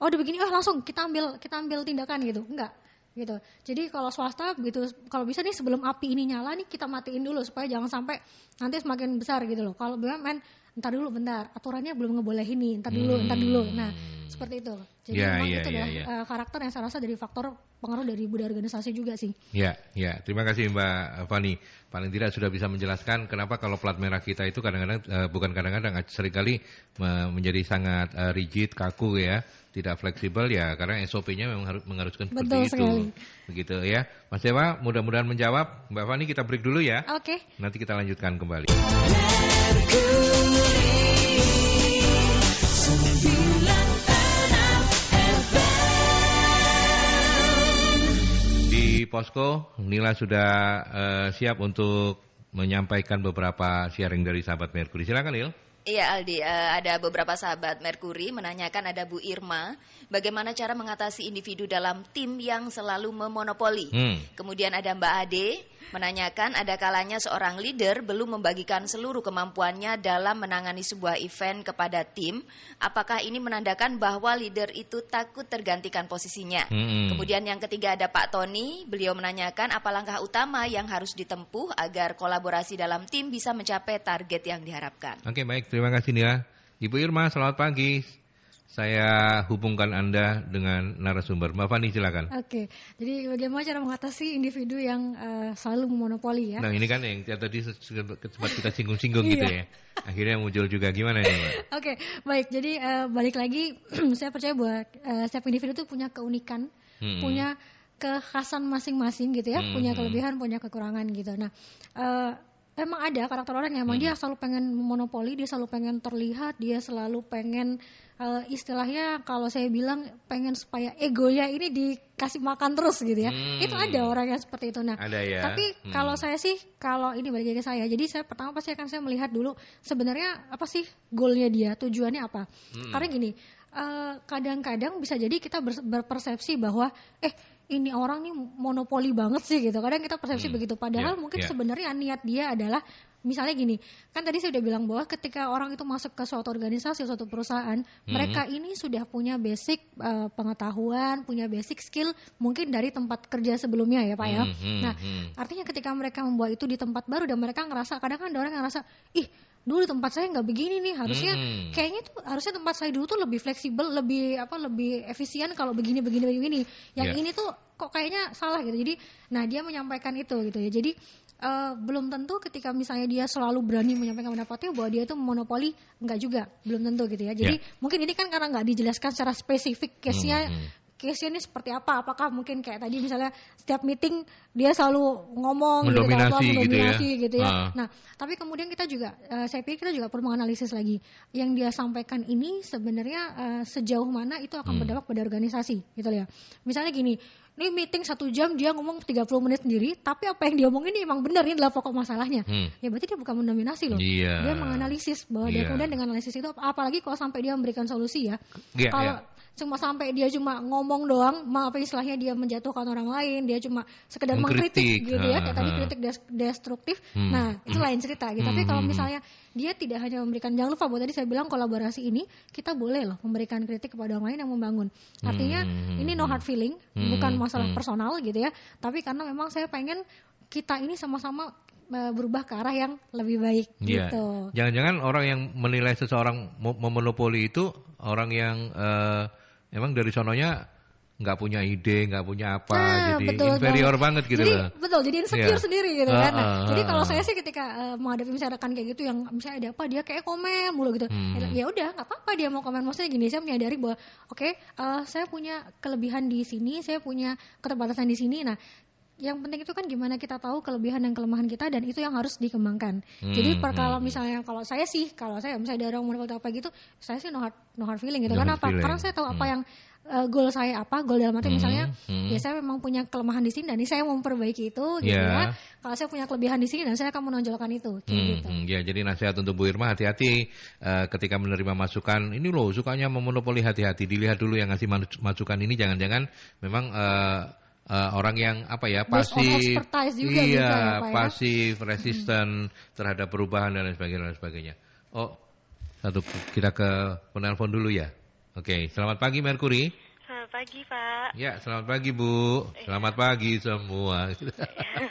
oh udah begini, langsung kita ambil tindakan gitu, enggak gitu. Jadi kalau swasta begitu, kalau bisa nih sebelum api ini nyala nih kita matiin dulu supaya jangan sampai nanti semakin besar gitu loh. Kalau BUMN bentar dulu, aturannya belum ngebolehin nih, entar dulu. Nah seperti itu. Jadi memang itu adalah karakter yang saya rasa dari faktor pengaruh dari budaya organisasi juga sih. Ya, terima kasih Mbak Fani. Paling tidak sudah bisa menjelaskan kenapa kalau plat merah kita itu kadang-kadang seringkali menjadi sangat rigid, kaku ya, tidak fleksibel ya, karena SOP-nya memang mengharuskan seperti Betul itu. Sekali. Begitu ya. Mas Dewa, mudah-mudahan menjawab. Mbak Fani, kita break dulu ya. Oke. Nanti kita lanjutkan kembali. Di Posko, Nila sudah siap untuk menyampaikan beberapa sharing dari sahabat Merkuri. Silakan Nil. Iya Aldi, ada beberapa sahabat Merkuri menanyakan, ada Bu Irma, bagaimana cara mengatasi individu dalam tim yang selalu memonopoli. Kemudian ada Mbak Ade menanyakan, ada kalanya seorang leader belum membagikan seluruh kemampuannya dalam menangani sebuah event kepada tim. Apakah ini menandakan bahwa leader itu takut tergantikan posisinya? Kemudian yang ketiga ada Pak Tony, beliau menanyakan apa langkah utama yang harus ditempuh agar kolaborasi dalam tim bisa mencapai target yang diharapkan. Oke, baik. Terima kasih Nia. Ibu Irma, selamat pagi. Saya hubungkan Anda dengan narasumber. Mbak Fani, silakan. Oke, jadi bagaimana cara mengatasi individu yang selalu memonopoli ya? Nah, ini kan yang tadi sempat kita singgung-singgung gitu ya. Akhirnya muncul juga, gimana ini Mbak? Oke, baik. Jadi balik lagi, saya percaya bahwa setiap individu itu punya keunikan, punya kekhasan masing-masing gitu ya, punya kelebihan, punya kekurangan gitu. Nah, emang ada karakter orang yang emang dia selalu pengen monopoli, dia selalu pengen terlihat, dia selalu pengen istilahnya kalau saya bilang pengen supaya egonya ini dikasih makan terus gitu ya. Itu ada orang yang seperti itu. Nah, ada ya. Tapi kalau saya sih, kalau ini balik lagi ke saya, jadi saya pertama pasti akan saya melihat dulu sebenarnya apa sih goalnya dia, tujuannya apa. Karena gini, kadang-kadang bisa jadi kita berpersepsi bahwa ini orang nih monopoli banget sih gitu. Kadang kita persepsi begitu. Padahal mungkin sebenarnya niat dia adalah, misalnya gini, kan tadi saya udah bilang bahwa ketika orang itu masuk ke suatu organisasi, suatu perusahaan, mereka ini sudah punya basic pengetahuan, punya basic skill mungkin dari tempat kerja sebelumnya ya Pak ya. Nah, artinya ketika mereka membuat itu di tempat baru dan mereka ngerasa, kadang kan ada orang yang ngerasa, dulu tempat saya nggak begini nih, harusnya tempat saya dulu tuh lebih fleksibel, lebih efisien kalau begini. Yang ini tuh kok kayaknya salah gitu. Jadi, nah dia menyampaikan itu gitu ya. Jadi belum tentu ketika misalnya dia selalu berani menyampaikan pendapatnya bahwa dia itu monopoli, enggak juga, belum tentu gitu ya. Jadi mungkin ini kan karena nggak dijelaskan secara spesifik case-nya ini seperti apa. Apakah mungkin kayak tadi misalnya setiap meeting dia selalu ngomong mendominasi gitu ya. Nah, tapi kemudian kita juga saya pikir kita juga perlu menganalisis lagi yang dia sampaikan ini sebenarnya sejauh mana itu akan berdampak pada organisasi gitu ya. Misalnya gini, ini meeting 1 jam dia ngomong 30 menit sendiri, tapi apa yang dia omongin ini emang benar, ini adalah pokok masalahnya. Ya berarti dia bukan mendominasi loh. Dia menganalisis bahwa dia kemudian dengan analisis itu, apalagi kalau sampai dia memberikan solusi ya. Kalau cuma sampai dia cuma ngomong doang, istilahnya dia menjatuhkan orang lain, dia cuma sekedar mengkritik gitu ya, kayak tadi kritik destruktif. Nah, itu lain cerita gitu. Tapi kalau misalnya dia tidak hanya memberikan, jangan lupa bahwa tadi saya bilang kolaborasi ini kita boleh loh memberikan kritik kepada orang lain yang membangun. Artinya ini no hard feeling, bukan masalah personal gitu ya, tapi karena memang saya pengen kita ini sama-sama berubah ke arah yang lebih baik gitu. Jangan-jangan orang yang menilai seseorang memonopoli itu orang yang emang dari sononya nggak punya ide, nggak punya apa, jadi inferior banget gitu loh. Betul, jadi insecure sendiri gitu kan. Jadi kalau saya sih ketika menghadapi misalnya rekan kayak gitu yang misalnya ada apa, dia kayak komen mulu gitu. Ya udah, nggak apa-apa dia mau komen. Maksudnya gini, saya menyadari bahwa saya punya kelebihan di sini, saya punya keterbatasan di sini. Nah, yang penting itu kan gimana kita tahu kelebihan dan kelemahan kita, dan itu yang harus dikembangkan. Jadi kalau misalnya kalau saya misalnya ada orang monopoli apa gitu, saya sih no hard feeling gitu. Kenapa? Karena saya tahu apa yang goal saya apa, goal dalam arti misalnya ya saya memang punya kelemahan di sini dan ini saya mau memperbaiki itu gitu ya. Kalau saya punya kelebihan di sini dan saya akan menonjolkan itu gitu. Ya, jadi nasihat untuk Bu Irma, hati-hati ketika menerima masukan. Ini loh sukanya memonopoli, hati-hati, dilihat dulu yang ngasih masukan ini jangan-jangan memang orang yang pasif, juga pasif, resisten terhadap perubahan dan lain sebagainya. Oh, kita ke penelpon dulu ya. Oke, selamat pagi Merkuri. Selamat pagi Pak. Ya, selamat pagi Bu. Selamat pagi semua.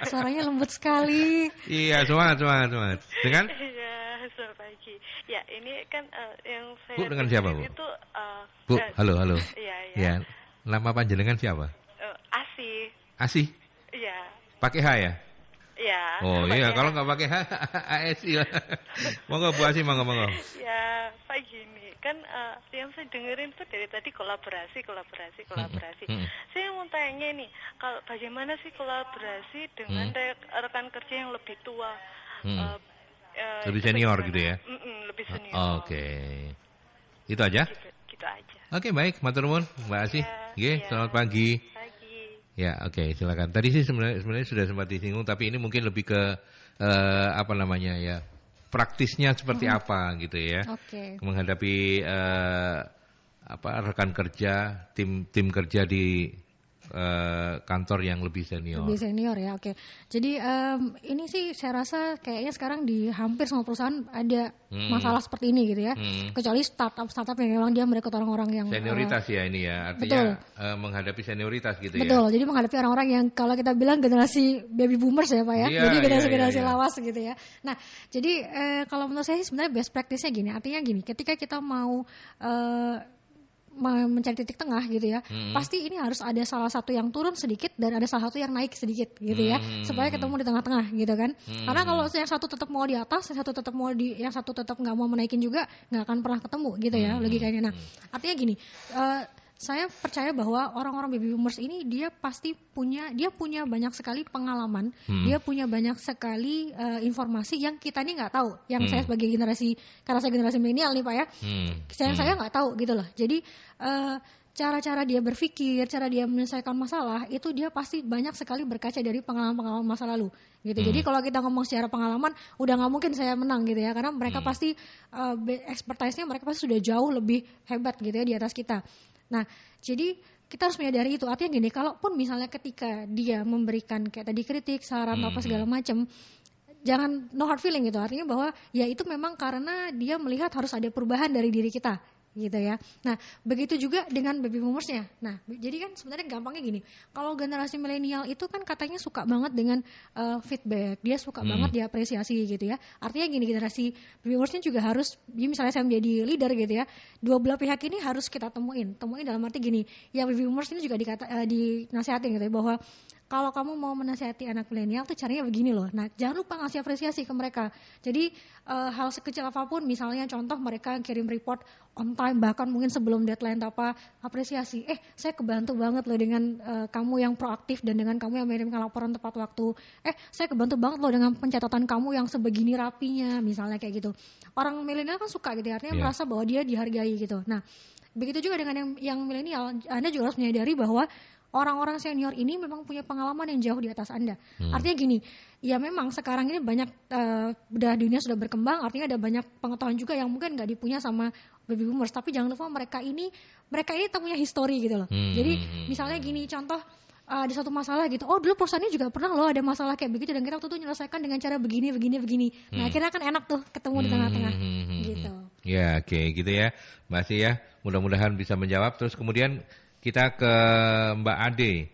Suaranya lembut sekali. Iya, semangat. Dengan? Iya, selamat pagi. Ya, ini kan yang saya. Bu, dengan siapa Bu? Itu, Bu, halo. Iya. Ya, nama panjenengan siapa? Asih? Iya. Pakai H ya? Iya. Oh iya, kalau nggak pakai H, ASI lah. Monggo Bu Asih, monggo. Ya, Pak gini, kan yang saya dengerin tuh dari tadi kolaborasi. Saya mau tanya nih, kalau bagaimana sih kolaborasi dengan rekan kerja yang lebih tua? Lebih senior gitu ya? Lebih senior. Oke. Itu aja? Gitu aja. Oke, baik, matur nuwun Mbak Asih. Selamat pagi. Ya, oke, silakan. Tadi sih sebenarnya sudah sempat disinggung, tapi ini mungkin lebih ke praktisnya seperti apa gitu ya. Menghadapi rekan kerja, tim kerja di kantor yang lebih senior. Lebih senior ya, oke. Jadi ini sih saya rasa kayaknya sekarang di hampir semua perusahaan ada masalah seperti ini gitu ya. Kecuali startup yang memang dia merekrut orang-orang yang senioritas ya ini ya, artinya menghadapi senioritas gitu ya. Betul, jadi menghadapi orang-orang yang kalau kita bilang generasi baby boomers ya Pak ya. Jadi generasi lawas gitu ya. Nah, jadi kalau menurut saya sebenarnya best practice-nya gini, artinya gini, ketika kita mau mencari titik tengah gitu ya, pasti ini harus ada salah satu yang turun sedikit dan ada salah satu yang naik sedikit gitu ya, supaya ketemu di tengah-tengah gitu kan. Karena kalau yang satu tetap mau di atas, yang satu tetap nggak mau menaikin juga, nggak akan pernah ketemu gitu ya logikanya. Nah, artinya gini, saya percaya bahwa orang-orang baby boomers ini dia punya banyak sekali pengalaman, dia punya banyak sekali informasi yang kita ini nggak tahu, yang saya sebagai karena saya generasi milenial nih Pak ya, saya nggak tahu gitu loh. Jadi cara-cara dia berpikir, cara dia menyelesaikan masalah itu dia pasti banyak sekali berkaca dari pengalaman-pengalaman masa lalu gitu. Jadi kalau kita ngomong secara pengalaman udah nggak mungkin saya menang gitu ya, karena mereka pasti expertise-nya mereka pasti sudah jauh lebih hebat gitu ya di atas kita. Nah, jadi kita harus menyadari itu. Artinya gini, kalaupun misalnya ketika dia memberikan kayak tadi kritik, saran apa segala macam, jangan no hard feeling gitu. Artinya bahwa ya itu memang karena dia melihat harus ada perubahan dari diri kita gitu ya. Nah, begitu juga dengan baby boomersnya. Nah, jadi kan sebenarnya gampangnya gini, kalau generasi milenial itu kan katanya suka banget dengan feedback, dia suka banget diapresiasi gitu ya. Artinya gini, generasi baby boomersnya juga harus, misalnya saya menjadi leader gitu ya, dua belah pihak ini harus kita temuin dalam arti gini, ya baby boomers ini juga dinasihatin gitu ya, bahwa kalau kamu mau menasihati anak milenial tuh caranya begini loh. Nah, jangan lupa ngasih apresiasi ke mereka. Jadi hal sekecil apapun, misalnya contoh mereka kirim report on time, bahkan mungkin sebelum deadline apa, apresiasi. Saya kebantu banget loh dengan kamu yang proaktif dan dengan kamu yang mengirimkan laporan tepat waktu. Saya kebantu banget loh dengan pencatatan kamu yang sebegini rapinya, misalnya kayak gitu. Orang milenial kan suka gitu, artinya merasa bahwa dia dihargai gitu. Nah, begitu juga dengan yang milenial, Anda juga harus menyadari bahwa orang-orang senior ini memang punya pengalaman yang jauh di atas Anda. Artinya gini, ya memang sekarang ini banyak dunia sudah berkembang, artinya ada banyak pengetahuan juga yang mungkin nggak dipunya sama baby boomers. Tapi jangan lupa mereka ini punya histori gitu loh. Jadi misalnya gini, contoh ada satu masalah gitu, dulu perusahaannya juga pernah loh ada masalah kayak begitu dan kita waktu itu menyelesaikan dengan cara begini. Nah, akhirnya kan enak tuh ketemu di tengah-tengah gitu. Ya, oke, gitu ya Mbak Asih ya. Mudah-mudahan bisa menjawab. Terus kemudian kita ke Mbak Ade.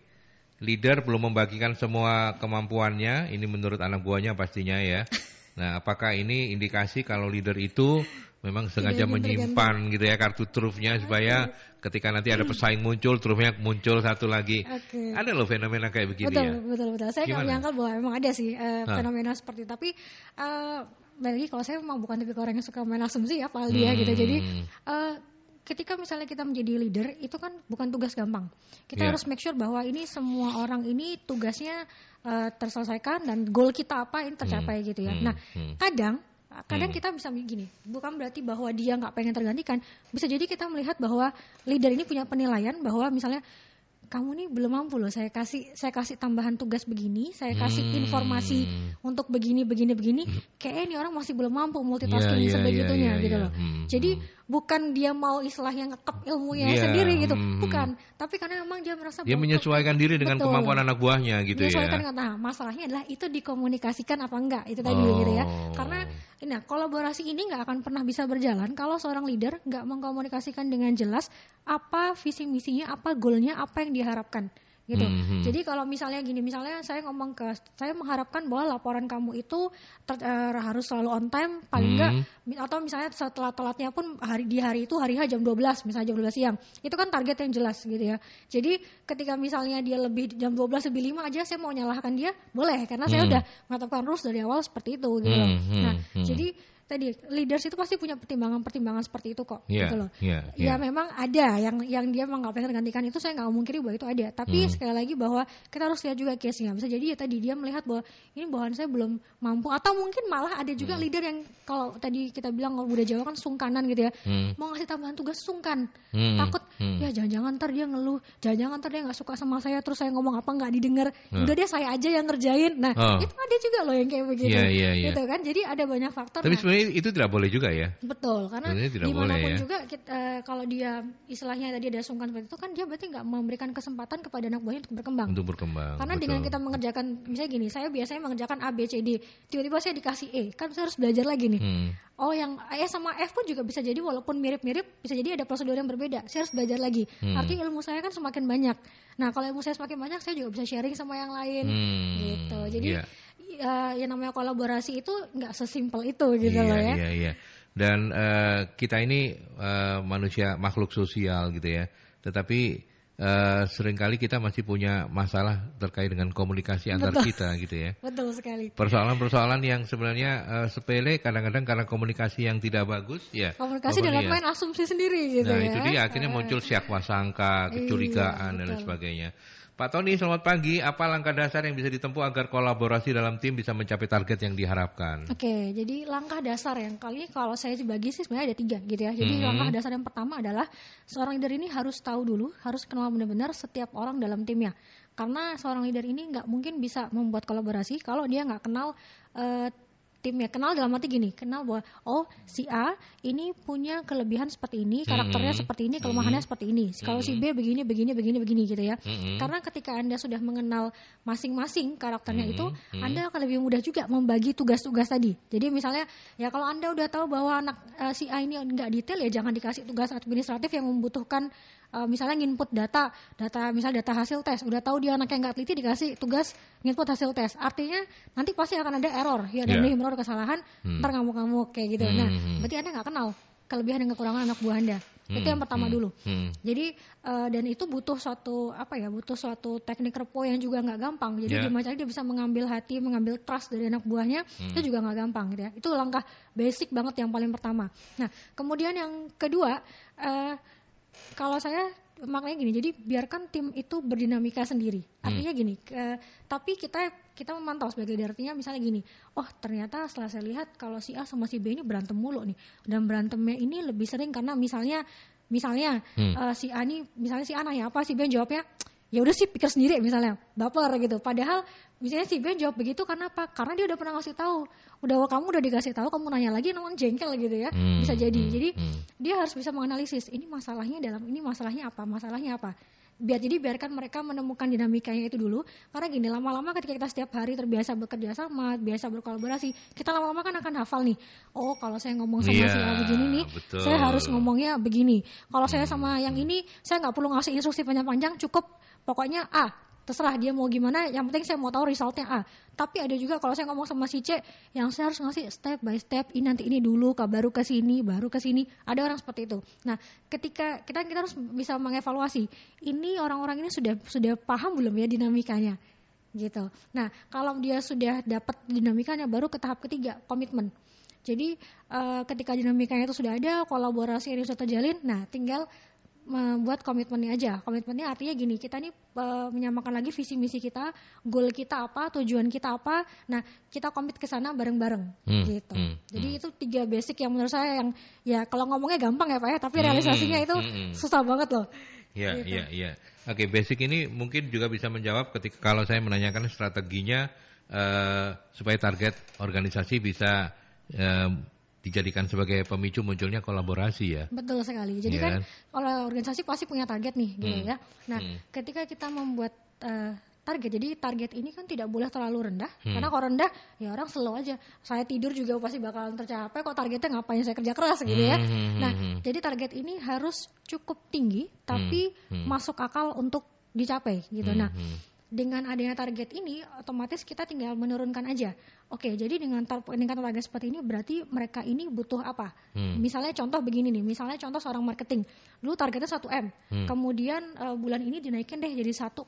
Leader belum membagikan semua kemampuannya, ini menurut anak buahnya pastinya ya. Nah, apakah ini indikasi kalau leader itu memang sengaja menyimpan gitu ya kartu trufnya supaya ketika nanti ada pesaing muncul, trufnya muncul satu lagi. Ada loh fenomena kayak begini ya. Betul. Saya nggak menyangka bahwa memang ada sih fenomena seperti itu. Tapi lagi kalau saya memang bukan tipikal orang yang suka main asumsi ya, Pak Aldi ya gitu. Jadi ketika misalnya kita menjadi leader itu kan bukan tugas gampang. Kita harus make sure bahwa ini semua orang ini tugasnya terselesaikan dan goal kita apa ini tercapai gitu ya. Nah, kadang kita bisa begini, bukan berarti bahwa dia nggak pengen tergantikan. Bisa jadi kita melihat bahwa leader ini punya penilaian bahwa misalnya kamu nih belum mampu loh, saya kasih tambahan tugas begini, saya kasih informasi untuk begini, kayaknya ini orang masih belum mampu multitasking sebegitunya gitu loh. Jadi bukan dia mau istilahnya ngekep ilmunya sendiri gitu, bukan. Tapi karena memang dia merasa dia menyesuaikan diri dengan kemampuan anak buahnya gitu menyesuaikan. Nah, masalahnya adalah itu dikomunikasikan apa enggak, itu tadi gitu ya. Karena kolaborasi ini nggak akan pernah bisa berjalan kalau seorang leader nggak mengkomunikasikan dengan jelas apa visi misinya, apa goalnya, apa yang diharapkan gitu. Jadi kalau misalnya gini, misalnya saya mengharapkan bahwa laporan kamu itu harus selalu on time paling enggak, atau misalnya setelah telatnya pun di hari itu hari H jam 12 misalnya jam 12 siang. Itu kan target yang jelas gitu ya. Jadi ketika misalnya dia lebih jam 12 lebih 5 aja saya mau nyalahkan dia, boleh karena saya udah menetapkan rules dari awal seperti itu gitu loh. Nah, jadi tadi leaders itu pasti punya pertimbangan seperti itu kok, gitu loh. Ya memang ada yang dia memang nggak pengen gantikan, itu saya nggak mungkiri bahwa itu ada. Tapi sekali lagi bahwa kita harus lihat juga case-nya. Bisa jadi ya tadi dia melihat bahwa ini bawahan saya belum mampu, atau mungkin malah ada juga leader yang kalau tadi kita bilang kalau udah Jawa kan sungkanan gitu ya, mau ngasih tambahan tugas sungkan, takut ya jangan-jangan ntar dia ngeluh, jangan-jangan ntar dia nggak suka sama saya terus saya ngomong apa nggak didengar, udah dia saya aja yang ngerjain. Nah itu ada juga loh yang kayak begitu, gitu kan. Jadi ada banyak faktor. Tapi sebenarnya itu tidak boleh juga ya. Betul, karena dimanapun juga kalau dia istilahnya tadi ada sungkan seperti itu kan dia berarti nggak memberikan kesempatan kepada anak buahnya untuk berkembang. Karena dengan kita mengerjakan misalnya gini, saya biasanya mengerjakan A, B, C, D, tiba-tiba saya dikasih E, kan saya harus belajar lagi nih. Oh yang E sama F pun juga bisa jadi walaupun mirip-mirip, bisa jadi ada prosedur yang berbeda. Saya harus belajar lagi. Artinya ilmu saya kan semakin banyak. Nah kalau ilmu saya semakin banyak, saya juga bisa sharing sama yang lain. Gitu. Jadi yang namanya kolaborasi itu nggak sesimpel itu gitu loh ya. Iya. Dan kita ini manusia makhluk sosial gitu ya. Tetapi seringkali kita masih punya masalah terkait dengan komunikasi antar kita gitu ya. Betul sekali. Persoalan-persoalan yang sebenarnya sepele kadang-kadang karena komunikasi yang tidak bagus ya. Komunikasi dalam main asumsi sendiri gitu ya. Nah ya. itu dia akhirnya muncul syakwa sangka, kecurigaan dan lain sebagainya. Pak Tony, selamat pagi. Apa langkah dasar yang bisa ditempuh agar kolaborasi dalam tim bisa mencapai target yang diharapkan? Oke, jadi langkah dasar yang kali kalau saya bagi sih sebenarnya ada 3 gitu ya. Jadi langkah dasar yang pertama adalah seorang leader ini harus tahu dulu, harus kenal benar-benar setiap orang dalam timnya. Karena seorang leader ini nggak mungkin bisa membuat kolaborasi kalau dia nggak kenal timnya. Kenal dalam arti gini, kenal bahwa si A ini punya kelebihan seperti ini, karakternya seperti ini, kelemahannya seperti ini. Kalau si B begini gitu ya. Karena ketika Anda sudah mengenal masing-masing karakternya itu, Anda akan lebih mudah juga membagi tugas-tugas tadi. Jadi misalnya ya kalau Anda udah tahu bahwa anak si A ini nggak detail, ya jangan dikasih tugas administratif yang membutuhkan misalnya nginput data misalnya data hasil tes, udah tahu dia anak yang nggak teliti dikasih tugas nginput hasil tes, artinya nanti pasti akan ada error ya, dan error kesalahan, ntar ngamuk-ngamuk kayak gitu. Nah berarti Anda nggak kenal kelebihan dan kekurangan anak buah Anda. Itu yang pertama dulu. Jadi dan itu butuh suatu teknik repo yang juga nggak gampang. Jadi gimana caranya dia bisa mengambil hati, mengambil trust dari anak buahnya, itu juga nggak gampang gitu ya. Itu langkah basic banget yang paling pertama. Nah kemudian yang kedua, kalau saya maknanya gini, jadi biarkan tim itu berdinamika sendiri. Artinya gini, tapi kita memantau sebagai leader, artinya misalnya gini, oh ternyata setelah saya lihat kalau si A sama si B ini berantem mulu nih, dan berantemnya ini lebih sering karena misalnya si A nih, misalnya si A nanya apa, si B jawabnya ya udah sih pikir sendiri misalnya, baper gitu. Padahal misalnya si B jawab begitu karena apa? Karena dia udah pernah ngasih tahu. Kamu udah dikasih tahu, kamu nanya lagi namun jengkel gitu ya. Bisa jadi. Jadi dia harus bisa menganalisis ini masalahnya apa. Biarkan mereka menemukan dinamikanya itu dulu. Karena gini, lama-lama ketika kita setiap hari terbiasa bekerja sama, biasa berkolaborasi, kita lama-lama kan akan hafal nih. Oh, kalau saya ngomong sama si A begini nih, saya harus ngomongnya begini. Kalau saya sama yang ini, saya nggak perlu ngasih instruksi panjang-panjang, cukup pokoknya A. Terserah dia mau gimana, yang penting saya mau tahu resultnya A. Tapi ada juga kalau saya ngomong sama si C, yang saya harus ngasih step by step, ini nanti ini dulu, baru ke sini. Ada orang seperti itu. Nah, ketika kita harus bisa mengevaluasi, ini orang-orang ini sudah paham belum ya dinamikanya, gitu. Nah, kalau dia sudah dapat dinamikanya, baru ke tahap ketiga, komitmen. Jadi ketika dinamikanya itu sudah ada, kolaborasi ini sudah terjalin, nah tinggal membuat komitmennya aja. Komitmennya artinya gini, kita nih menyamakan lagi visi misi kita, goal kita apa, tujuan kita apa. Nah, kita komit ke sana bareng-bareng gitu. Jadi itu 3 basic yang menurut saya yang ya kalau ngomongnya gampang ya Pak ya, tapi realisasinya itu susah banget loh. Ya, gitu. Ya. Oke, basic ini mungkin juga bisa menjawab ketika kalau saya menanyakan strateginya supaya target organisasi bisa dijadikan sebagai pemicu munculnya kolaborasi ya. Betul sekali. Jadi kan kalau organisasi pasti punya target nih, gitu ya. Nah, ketika kita membuat target, jadi target ini kan tidak boleh terlalu rendah, karena kalau rendah ya orang slow aja. Saya tidur juga pasti bakalan tercapai. Kok targetnya ngapain saya kerja keras gitu ya. Nah, jadi target ini harus cukup tinggi, tapi masuk akal untuk dicapai gitu. Nah, dengan adanya target ini, otomatis kita tinggal menurunkan aja. Oke, jadi dengan target seperti ini berarti mereka ini butuh apa? Misalnya contoh begini nih, misalnya contoh seorang marketing. Dulu targetnya 1M, kemudian bulan ini dinaikin deh jadi 1,1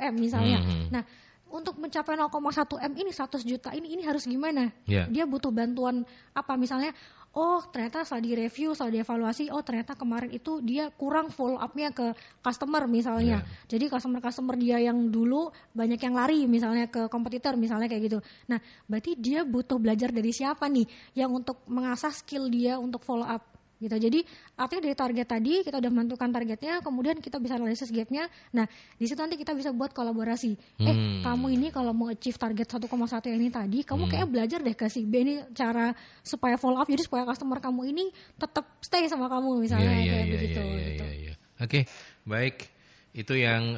M misalnya. Nah, untuk mencapai 0,1 M ini 100 juta ini harus gimana? Dia butuh bantuan apa? Misalnya, oh ternyata setelah direview, setelah dievaluasi, oh ternyata kemarin itu dia kurang follow up-nya ke customer misalnya. Jadi customer dia yang dulu banyak yang lari misalnya ke kompetitor misalnya kayak gitu. Nah, berarti dia butuh belajar dari siapa nih yang untuk mengasah skill dia untuk follow up. Gitu. Jadi artinya dari target tadi kita udah menentukan targetnya, kemudian kita bisa analisis gapnya. Nah, di situ nanti kita bisa buat kolaborasi. Kamu ini kalau mau achieve target 1,1 ini tadi, kamu kayak belajar deh ke si B ini cara supaya follow up, jadi supaya customer kamu ini tetap stay sama kamu misalnya kayak begitu. Oke, baik. Itu yang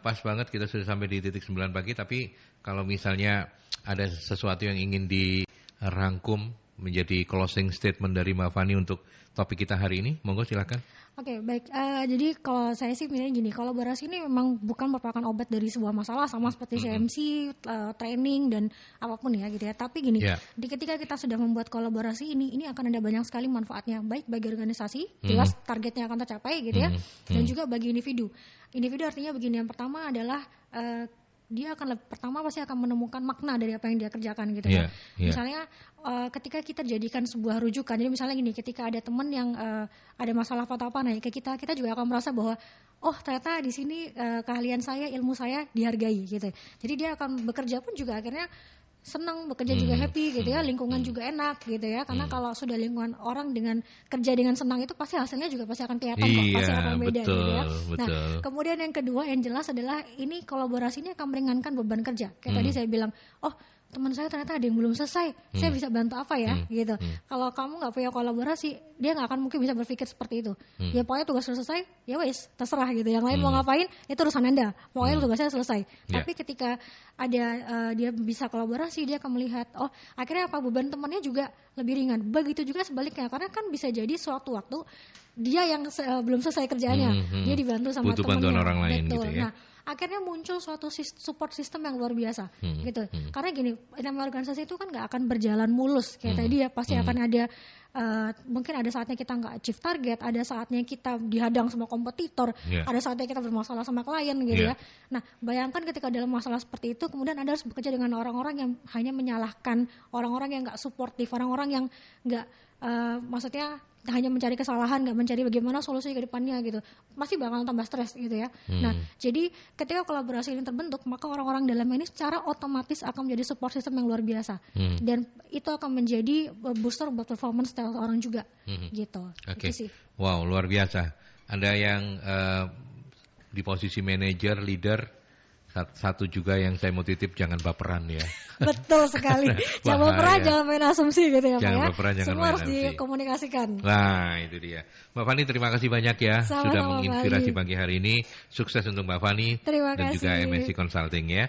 pas banget, kita sudah sampai di titik 9 pagi, tapi kalau misalnya ada sesuatu yang ingin dirangkum menjadi closing statement dari Mbak Fani untuk topik kita hari ini, monggo silakan. Oke, baik. Jadi kalau saya sih misalnya gini, kolaborasi ini memang bukan merupakan obat dari sebuah masalah, sama seperti CMC, training dan apapun ya gitu ya. Tapi gini, ketika kita sudah membuat kolaborasi ini akan ada banyak sekali manfaatnya, baik bagi organisasi, jelas targetnya akan tercapai gitu ya, dan juga bagi individu. Individu artinya begini, yang pertama adalah dia akan pertama pasti akan menemukan makna dari apa yang dia kerjakan gitu ya. Misalnya ketika kita jadikan sebuah rujukan, jadi misalnya gini, ketika ada teman yang ada masalah apa naik ke kita juga akan merasa bahwa oh ternyata di sini keahlian saya, ilmu saya dihargai gitu. Jadi dia akan bekerja pun juga akhirnya senang, bekerja juga happy gitu ya, lingkungan juga enak gitu ya, karena kalau sudah lingkungan orang dengan kerja dengan senang itu pasti hasilnya juga pasti akan kelihatan kok, pasti akan beda gitu ya. Nah, kemudian yang kedua yang jelas adalah ini kolaborasi ini akan meringankan beban kerja. Kayak tadi saya bilang, oh teman saya ternyata ada yang belum selesai, saya bisa bantu apa ya gitu. Kalau kamu nggak punya kolaborasi, dia nggak akan mungkin bisa berpikir seperti itu. Ya pokoknya tugas selesai, ya wes terserah gitu. Yang lain mau ngapain itu urusan Anda, pokoknya tugasnya selesai. Tapi ketika ada dia bisa kolaborasi, dia akan melihat oh akhirnya apa, beban temannya juga lebih ringan. Begitu juga sebaliknya, karena kan bisa jadi suatu waktu dia yang belum selesai kerjaannya, dia dibantu sama butuh temannya. Bantuan orang lain gitu ya. Nah, akhirnya muncul suatu support system yang luar biasa gitu. Karena gini, namanya organisasi itu kan nggak akan berjalan mulus kayak tadi ya, pasti akan ada mungkin ada saatnya kita nggak achieve target, ada saatnya kita dihadang sama kompetitor, ada saatnya kita bermasalah sama klien gitu ya. Nah, bayangkan ketika dalam masalah seperti itu, kemudian Anda harus bekerja dengan orang-orang yang hanya menyalahkan, orang-orang yang nggak suportif, orang-orang yang nggak maksudnya hanya mencari kesalahan, nggak mencari bagaimana solusi ke depannya gitu, pasti bakal tambah stres gitu ya. Nah, jadi ketika kolaborasi ini terbentuk, maka orang-orang dalam ini secara otomatis akan menjadi support system yang luar biasa, dan itu akan menjadi booster buat performance setiap orang juga, gitu. Oke. Wow, luar biasa. Anda yang di posisi manajer, leader, satu juga yang saya mau titip, jangan baperan ya. Betul sekali. Jangan baperan, jangan main asumsi gitu ya Pak ya. Baperan, jangan semua main harus dikomunikasikan. Nah itu dia. Mbak Fani, terima kasih banyak ya. Sama-sama, sudah menginspirasi pagi hari ini. Sukses untuk Mbak Fani dan juga MSC Consulting ya.